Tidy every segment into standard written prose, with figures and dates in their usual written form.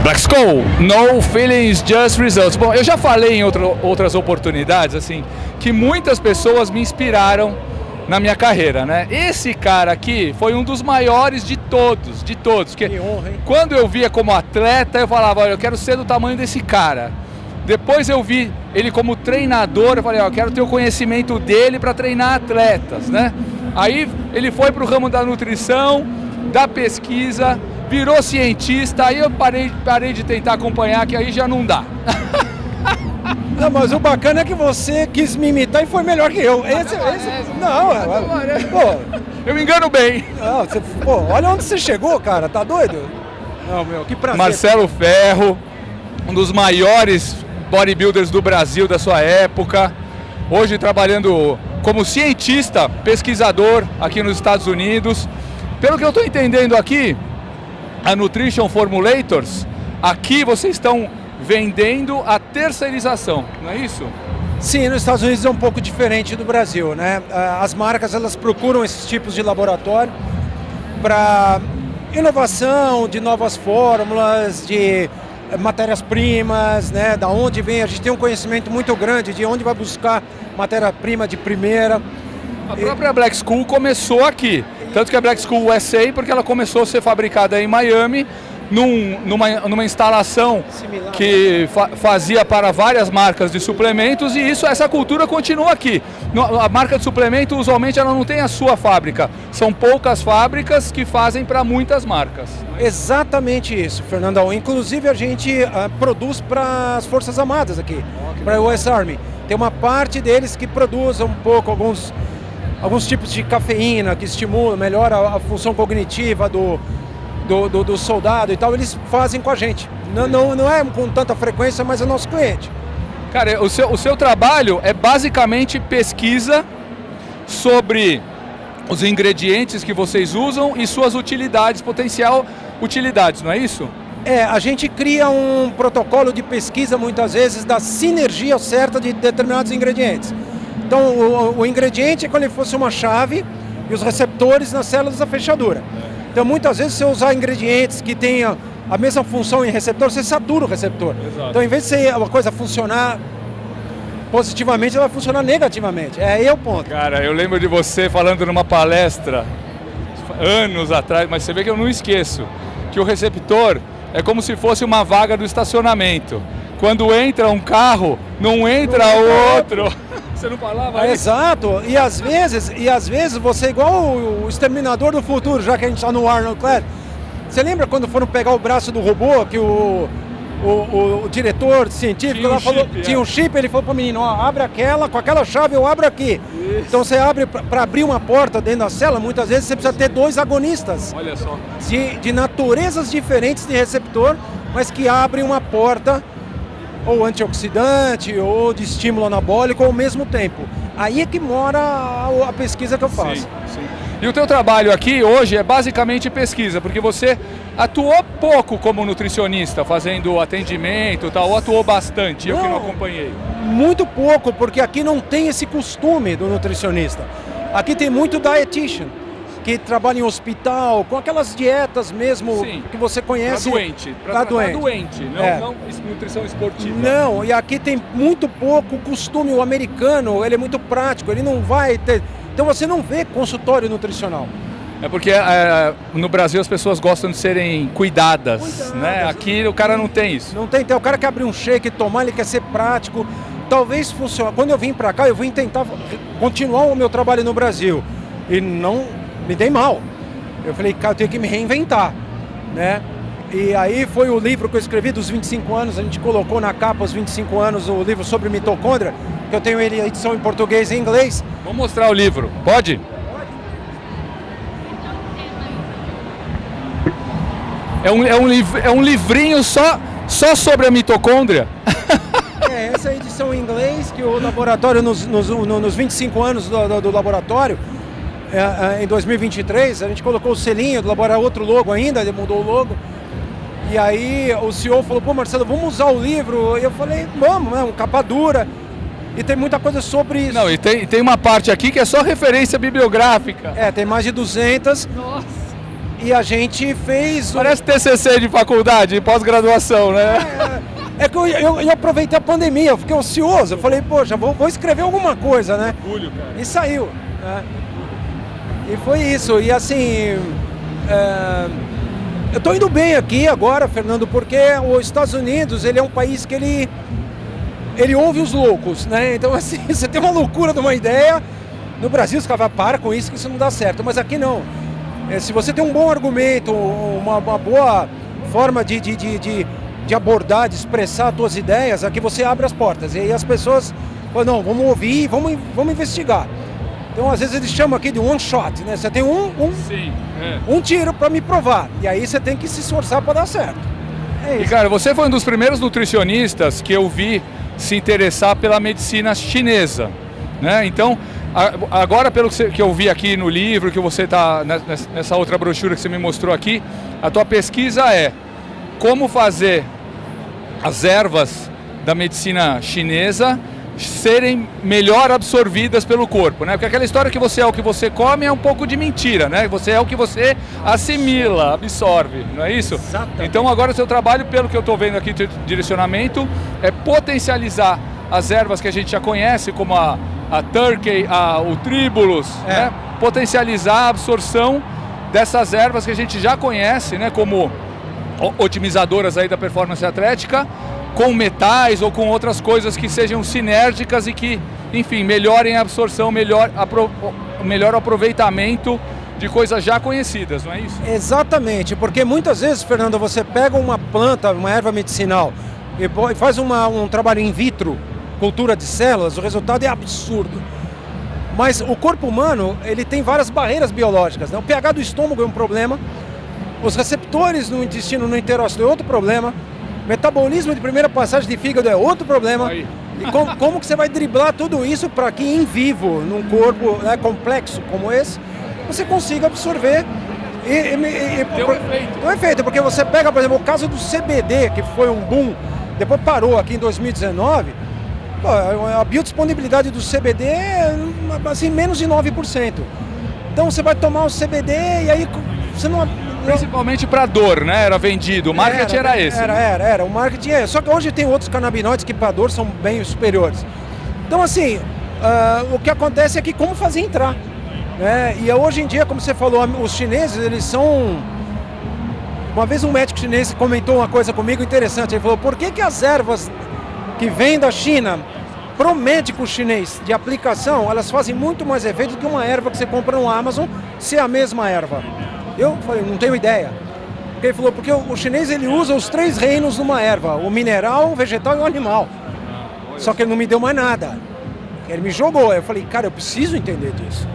Black Skull, no feelings, just results. Bom, eu já falei em outras oportunidades, assim, que muitas pessoas me inspiraram na minha carreira, né? Esse cara aqui foi um dos maiores de todos, que honra, hein? quando eu via como atleta, eu falava, olha, eu quero ser do tamanho desse cara. Depois eu vi ele como treinador, eu falei, ó, eu quero ter o conhecimento dele para treinar atletas, né? Aí ele foi para o ramo da nutrição, da pesquisa, virou cientista, aí eu parei de tentar acompanhar, que aí já não dá. Não, mas o bacana é que você quis me imitar e foi melhor que eu. Eu me engano bem. Não, olha onde você chegou, cara, tá doido? Não, meu, que prazer. Marcelo Ferro, um dos maiores bodybuilders do Brasil da sua época, hoje trabalhando como cientista, pesquisador aqui nos Estados Unidos. Pelo que eu estou entendendo aqui, a Nutrition Formulators, aqui vocês estão vendendo a terceirização, não é isso? Sim, nos Estados Unidos é um pouco diferente do Brasil, né? As marcas, elas procuram esses tipos de laboratório para inovação, de novas fórmulas, de matérias-primas, né? Da onde vem, a gente tem um conhecimento muito grande de onde vai buscar matéria-prima de primeira. A própria Black Skull começou aqui, tanto que a Black Skull USA, porque ela começou a ser fabricada em Miami, numa instalação similar, que fazia para várias marcas de suplementos, e essa cultura continua aqui. A marca de suplemento, usualmente, ela não tem a sua fábrica. São poucas fábricas que fazem para muitas marcas. Exatamente isso, Fernandão. Inclusive, a gente produz para as Forças Armadas aqui, para o US Army. Tem uma parte deles que produz um pouco, alguns tipos de cafeína que estimulam, melhora a função cognitiva do soldado e tal, eles fazem com a gente. Não é com tanta frequência, mas é nosso cliente. Cara, o seu trabalho é basicamente pesquisa sobre os ingredientes que vocês usam e suas utilidades, potencial utilidades, não é isso? A gente cria um protocolo de pesquisa, muitas vezes, da sinergia certa de determinados ingredientes. Então, o ingrediente é como se fosse uma chave e os receptores nas células da fechadura. Então, muitas vezes, se você usar ingredientes que tenham a mesma função em receptor, você satura o receptor. Exato. Então, em vez de uma coisa funcionar positivamente, ela vai funcionar negativamente. É aí o ponto. Cara, eu lembro de você falando numa palestra, anos atrás, mas você vê que eu não esqueço, que o receptor é como se fosse uma vaga do estacionamento. Quando entra um carro, não entra outro. Você não falava isso? Exato, e às vezes você é igual o Exterminador do Futuro, já que a gente está no Arnold Clare. Você lembra quando foram pegar o braço do robô, que o diretor científico lá falou, tinha um chip, ele falou para o menino, ó, abre aquela, com aquela chave eu abro aqui. Isso. Então você abre, para abrir uma porta dentro da célula, muitas vezes você precisa ter dois agonistas. Olha só. De naturezas diferentes de receptor, mas que abrem uma porta ou antioxidante, ou de estímulo anabólico ao mesmo tempo. Aí é que mora a pesquisa que eu faço. Sim. E o teu trabalho aqui hoje é basicamente pesquisa, porque você atuou pouco como nutricionista, fazendo atendimento e tal, ou atuou bastante, eu que não acompanhei? Muito pouco, porque aqui não tem esse costume do nutricionista. Aqui tem muito dietitian, que trabalha em hospital, com aquelas dietas mesmo. Sim, que você conhece. Para doente, não nutrição esportiva. Não, e aqui tem muito pouco costume. O americano, ele é muito prático, ele não vai ter... Então você não vê consultório nutricional. É porque no Brasil as pessoas gostam de serem cuidadas, né? Aqui o cara não tem isso. Não tem, então o cara quer abrir um shake e tomar, ele quer ser prático. Talvez funcione. Quando eu vim para cá, eu vim tentar continuar o meu trabalho no Brasil. E não... me dei mal. Eu falei, cara, eu tenho que me reinventar, né? E aí foi o livro que eu escrevi dos 25 anos, a gente colocou na capa os 25 anos, o livro sobre mitocôndria, que eu tenho ele a edição em português e em inglês. Vamos mostrar o livro, pode? É um livrinho só sobre a mitocôndria? Essa é a edição em inglês, que o laboratório, nos 25 anos do laboratório, em 2023, a gente colocou o selinho do laboratório, outro logo ainda, ele mudou o logo. E aí o CEO falou, pô Marcelo, vamos usar o livro? E eu falei, vamos, né, capa dura. E tem muita coisa sobre isso. Não, e tem uma parte aqui que é só referência bibliográfica. Tem mais de 200. Nossa! E a gente fez... Parece TCC de faculdade, pós-graduação, né? É que eu aproveitei a pandemia, eu fiquei ocioso. Eu falei, poxa, vou escrever alguma coisa, né? Orgulho, cara. E saiu, né? E foi isso. E assim, eu estou indo bem aqui agora, Fernando, porque os Estados Unidos, ele é um país que ele ouve os loucos, né? Então assim, você tem uma loucura de uma ideia, no Brasil os caras para com isso, que isso não dá certo. Mas aqui não. Se você tem um bom argumento, uma boa forma de abordar, de expressar as suas ideias, aqui você abre as portas. E aí as pessoas falam, não, vamos ouvir, vamos investigar. Então, às vezes, eles chamam aqui de one shot, né? Você tem um tiro para me provar. E aí você tem que se esforçar para dar certo. É isso. E, cara, você foi um dos primeiros nutricionistas que eu vi se interessar pela medicina chinesa, né? Então, agora, pelo que eu vi aqui no livro, que você está nessa outra brochura que você me mostrou aqui, a tua pesquisa é como fazer as ervas da medicina chinesa serem melhor absorvidas pelo corpo, né? Porque aquela história que você é o que você come é um pouco de mentira, né? Você é o que você assimila, absorve, não é isso? Exatamente. Então agora o seu trabalho, pelo que eu estou vendo aqui de direcionamento, é potencializar as ervas que a gente já conhece, como a Turkey, o Tribulus, né? Potencializar a absorção dessas ervas que a gente já conhece, né? Como otimizadoras aí da performance atlética, com metais ou com outras coisas que sejam sinérgicas e que, enfim, melhorem a absorção, melhor aproveitamento de coisas já conhecidas, não é isso? Exatamente, porque muitas vezes, Fernando, você pega uma planta, uma erva medicinal e faz um trabalho in vitro, cultura de células, o resultado é absurdo. Mas o corpo humano, ele tem várias barreiras biológicas, né? O pH do estômago é um problema, os receptores no intestino, no enterócito é outro problema, metabolismo de primeira passagem de fígado é outro problema. Aí. E como que você vai driblar tudo isso para que em vivo, num corpo, né, complexo como esse, você consiga absorver Deu um efeito, porque você pega, por exemplo, o caso do CBD, que foi um boom, depois parou aqui em 2019, pô, a biodisponibilidade do CBD é assim, menos de 9%. Então você vai tomar o CBD e aí você não... Principalmente para dor, né? Era vendido. O marketing era esse. Era. O marketing é. Só que hoje tem outros canabinoides que para dor são bem superiores. Então, assim, o que acontece é que como fazer entrar, né? E hoje em dia, como você falou, os chineses, eles são... Uma vez um médico chinês comentou uma coisa comigo interessante. Ele falou, por que as ervas que vêm da China, pro médico chinês de aplicação, elas fazem muito mais efeito do que uma erva que você compra no Amazon, se é a mesma erva? Eu falei, não tenho ideia. Ele falou, porque o chinês ele usa os 3 reinos numa erva, o mineral, o vegetal e o animal. Só que ele não me deu mais nada. Ele me jogou. Eu falei, cara, eu preciso entender disso.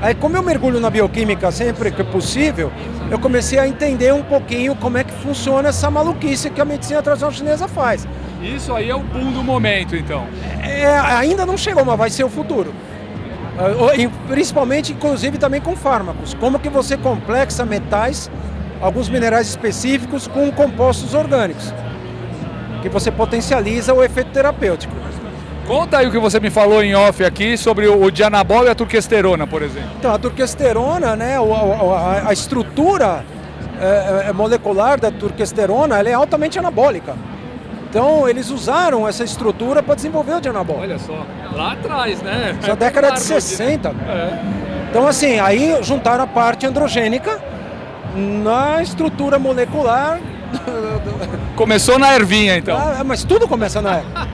Aí, como eu mergulho na bioquímica sempre que possível, eu comecei a entender um pouquinho como é que funciona essa maluquice que a medicina tradicional chinesa faz. Isso aí é o boom do momento, então. Ainda não chegou, mas vai ser o futuro. Principalmente, inclusive, também com fármacos. Como que você complexa metais, alguns minerais específicos com compostos orgânicos, que você potencializa o efeito terapêutico. Conta aí o que você me falou em off aqui sobre o dianabol e a turquesterona, por exemplo. Então, a turquesterona, né, a estrutura molecular da turquesterona, ela é altamente anabólica. Então, eles usaram essa estrutura para desenvolver o dianabol. Olha só, lá atrás, né? Na década de 60. Né? Então, assim, aí juntaram a parte androgênica na estrutura molecular. Começou na ervinha, então. Mas tudo começa na erva.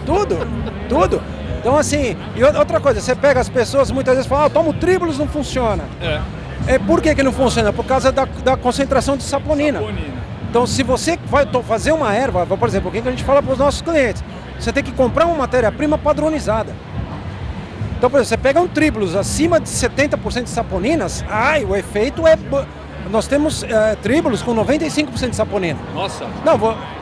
Tudo. Então, assim, e outra coisa, você pega as pessoas, muitas vezes falam, toma o Tribulus, não funciona. Por que não funciona? Por causa da concentração de saponina. Então, se você vai fazer uma erva, por exemplo, o que a gente fala para os nossos clientes? Você tem que comprar uma matéria-prima padronizada. Então, por exemplo, você pega um Tribulus acima de 70% de saponinas, o efeito é... Nós temos Tribulus com 95% de saponina. Nossa! Não,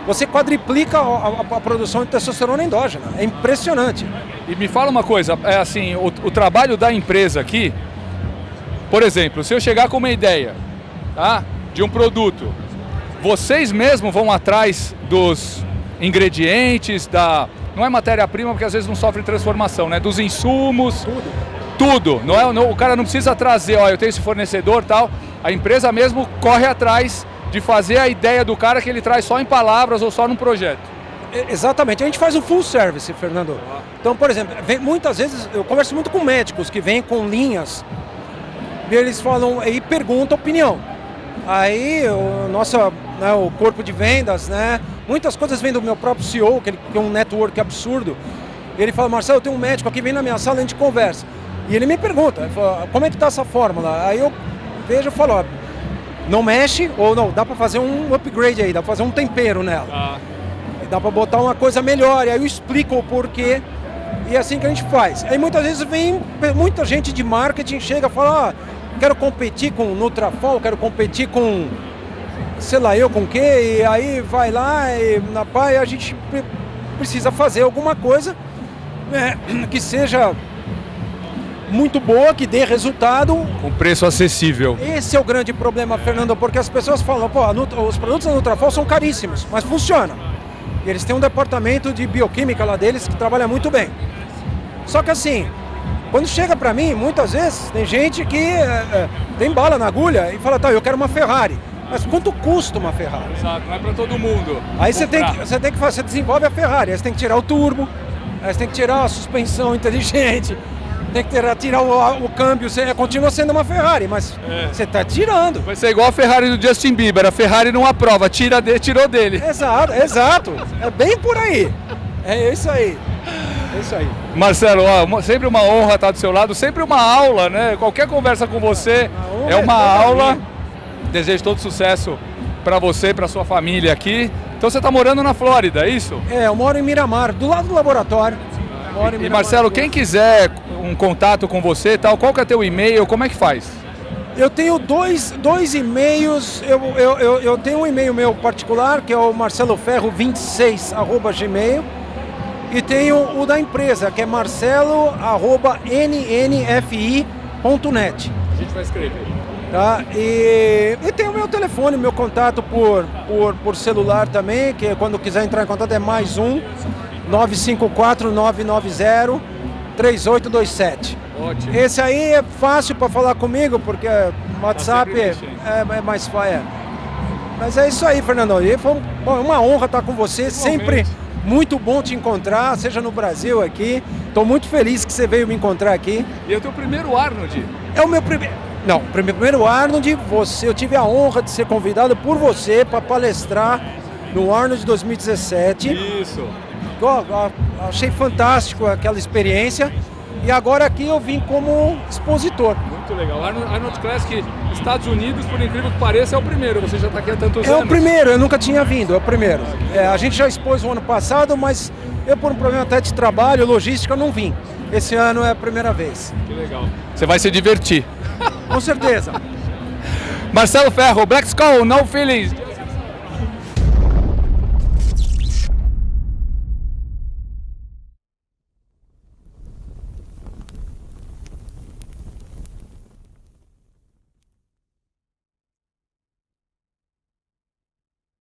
você quadriplica a produção de testosterona endógena. É impressionante. E me fala uma coisa, assim, o trabalho da empresa aqui, por exemplo, se eu chegar com uma ideia, tá, de um produto, vocês mesmos vão atrás dos ingredientes, não é matéria-prima, porque às vezes não sofre transformação, né? Dos insumos, tudo. O cara não precisa trazer, eu tenho esse fornecedor e tal. a empresa mesmo corre atrás de fazer a ideia do cara que ele traz só em palavras ou só num projeto. Exatamente, a gente faz o full service, Fernando. Então, por exemplo, muitas vezes eu converso muito com médicos que vêm com linhas e eles falam e perguntam opinião. Aí o corpo de vendas, né? Muitas coisas vêm do meu próprio CEO, que ele tem um network absurdo. Ele fala, Marcelo, eu tenho um médico aqui, vem na minha sala, a gente conversa. E ele me pergunta, ele fala, como é que está essa fórmula? Aí eu vejo e falo, ó, não mexe, ou não, dá para fazer um upgrade aí, dá para fazer um tempero nela. Dá para botar uma coisa melhor, e aí eu explico o porquê, e é assim que a gente faz. Aí muitas vezes vem muita gente de marketing, chega e fala, quero competir com Nutrafol, quero competir com, sei lá eu com o quê, e aí vai lá, e na PAI a gente precisa fazer alguma coisa que seja muito boa, que dê resultado. Com preço acessível. Esse é o grande problema, Fernando, porque as pessoas falam, pô, os produtos da Nutrafol são caríssimos, mas funcionam. E eles têm um departamento de bioquímica lá deles que trabalha muito bem. Só que assim, quando chega pra mim, muitas vezes, tem gente que tem bala na agulha e fala, tá, eu quero uma Ferrari. Mas quanto custa uma Ferrari? Exato, não é pra todo mundo. Aí você desenvolve a Ferrari, aí você tem que tirar o turbo, aí você tem que tirar a suspensão inteligente, tem que tirar o câmbio, continua sendo uma Ferrari, mas você está tirando. Vai ser igual a Ferrari do Justin Bieber, a Ferrari não aprova, tirou dele. Exato, é bem por aí, é isso aí. É isso aí. Marcelo, sempre uma honra estar do seu lado, sempre uma aula, né? Qualquer conversa com você é uma aula. Desejo todo sucesso para você, para sua família aqui. Então você está morando na Flórida, é isso? Eu moro em Miramar, do lado do laboratório. E Marcelo, quem quiser um contato com você, tal, qual que é teu e-mail, como é que faz? Eu tenho dois e-mails, eu tenho um e-mail meu particular, que é o marceloferro26@gmail, e tenho o da empresa, que é marcelo@nnfi.net. A gente vai escrever. Tá? E tem o meu telefone, meu contato por celular também, que quando quiser entrar em contato é mais 954-990-3827. Ótimo. Esse aí é fácil para falar comigo, porque o WhatsApp é mais fácil. Mas é isso aí, Fernando. E foi uma honra estar com você, sempre muito bom te encontrar, seja no Brasil aqui. Estou muito feliz que você veio me encontrar aqui. E é o teu primeiro Arnold? É o meu primeiro... Não, primeiro Arnold, eu tive a honra de ser convidado por você para palestrar no Arnold 2017. Isso. Achei fantástico aquela experiência e agora aqui eu vim como expositor. Muito legal. Arnold Classic, Estados Unidos, por incrível que pareça, é o primeiro. Você já está aqui há tantos anos. É o primeiro, eu nunca tinha vindo, é o primeiro. A gente já expôs o ano passado, mas eu por um problema até de trabalho, logística, não vim. Esse ano é a primeira vez. Que legal. Você vai se divertir. Com certeza. Marcelo Ferro, Black Skull, No Feelings.